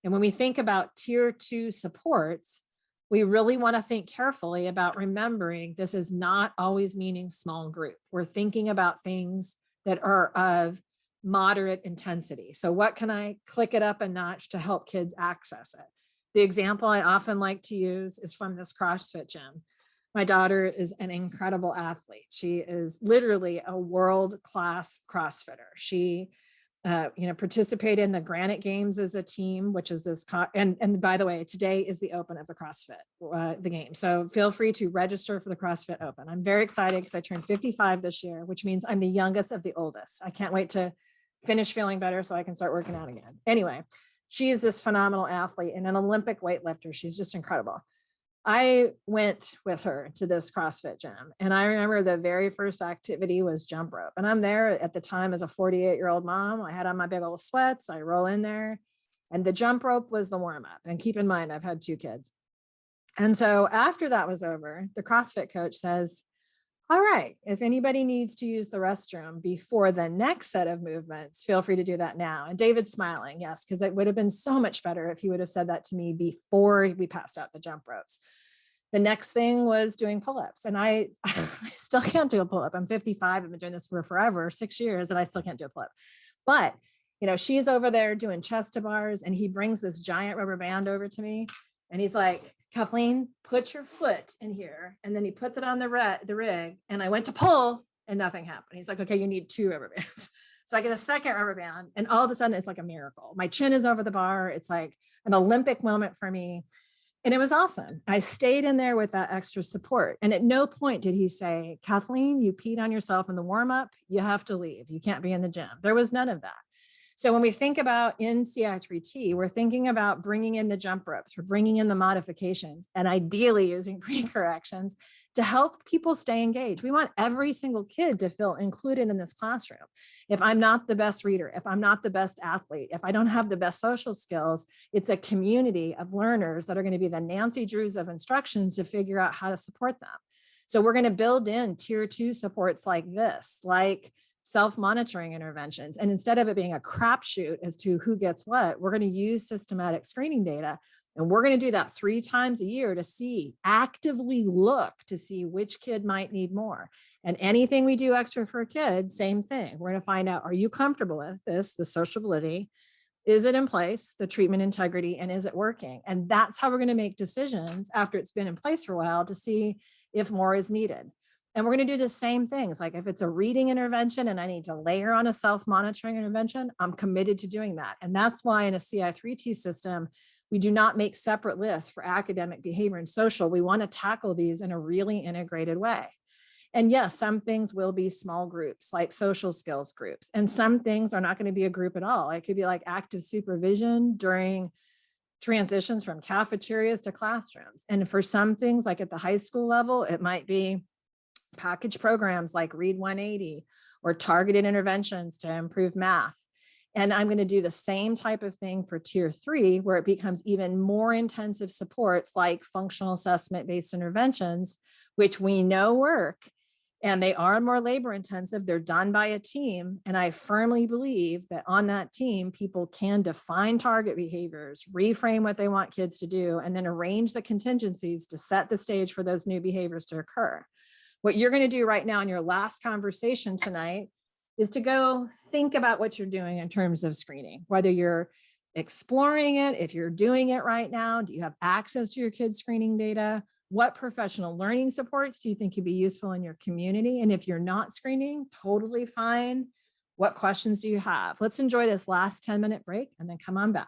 And when we think about tier 2 supports, we really want to think carefully about remembering this is not always meaning small group. We're thinking about things that are of moderate intensity. So what can I click it up a notch to help kids access it? The example I often like to use is from this CrossFit gym. My daughter is an incredible athlete. She is literally a world-class CrossFitter. She participated in the Granite Games as a team, which is this, and by the way, today is the open of the CrossFit, the game. So feel free to register for the CrossFit Open. I'm very excited because I turned 55 this year, which means I'm the youngest of the oldest. I can't wait to finish feeling better so I can start working out again. Anyway, she's this phenomenal athlete and an Olympic weightlifter. She's just incredible. I went with her to this CrossFit gym. And I remember the very first activity was jump rope. And I'm there at the time as a 48-year-old mom. I had on my big old sweats. I roll in there and the jump rope was the warm up. And keep in mind, I've had 2 kids. And so after that was over, the CrossFit coach says, all right, if anybody needs to use the restroom before the next set of movements, feel free to do that now. And David's smiling, yes, because it would have been so much better if he would have said that to me before we passed out the jump ropes. The next thing was doing pull-ups. And I still can't do a pull-up. I'm 55, I've been doing this for forever, 6 years, and I still can't do a pull-up. But, she's over there doing chest to bars and he brings this giant rubber band over to me and he's like, Kathleen, put your foot in here. And then he puts it on the rig and I went to pull and nothing happened. He's like, okay, you need 2 rubber bands. So I get a second rubber band and all of a sudden it's like a miracle. My chin is over the bar. It's like an Olympic moment for me. And it was awesome. I stayed in there with that extra support. And at no point did he say, Kathleen, you peed on yourself in the warm up. You have to leave. You can't be in the gym. There was none of that. So when we think about in CI3T, we're thinking about bringing in the jump ropes, we're bringing in the modifications, and ideally using pre-corrections to help people stay engaged. We want every single kid to feel included in this classroom. If I'm not the best reader, if I'm not the best athlete, if I don't have the best social skills, it's a community of learners that are going to be the Nancy Drews of instructions to figure out how to support them. So we're going to build in tier 2 supports like this, like self-monitoring interventions. And instead of it being a crapshoot as to who gets what, we're going to use systematic screening data. And we're going to do that 3 times a year to actively look to see which kid might need more. And anything we do extra for a kid, same thing. We're going to find out, are you comfortable with this, the sociability? Is it in place, the treatment integrity, and is it working? And that's how we're going to make decisions after it's been in place for a while to see if more is needed. And we're going to do the same things. Like if it's a reading intervention and I need to layer on a self-monitoring intervention, I'm committed to doing that. And that's why in a CI3T system, we do not make separate lists for academic, behavior, and social. We want to tackle these in a really integrated way. And yes, some things will be small groups, like social skills groups. And some things are not going to be a group at all. It could be like active supervision during transitions from cafeterias to classrooms. And for some things, like at the high school level, it might be package programs like Read 180 or targeted interventions to improve math. And I'm going to do the same type of thing for tier 3, where it becomes even more intensive supports like functional assessment-based interventions, which we know work, and they are more labor intensive. They're done by a team. And I firmly believe that on that team, people can define target behaviors, reframe what they want kids to do, and then arrange the contingencies to set the stage for those new behaviors to occur. What you're going to do right now in your last conversation tonight is to go think about what you're doing in terms of screening, whether you're exploring it, if you're doing it right now, do you have access to your kids' screening data? What professional learning supports do you think could be useful in your community? And if you're not screening, totally fine. What questions do you have? Let's enjoy this last 10-minute break and then come on back.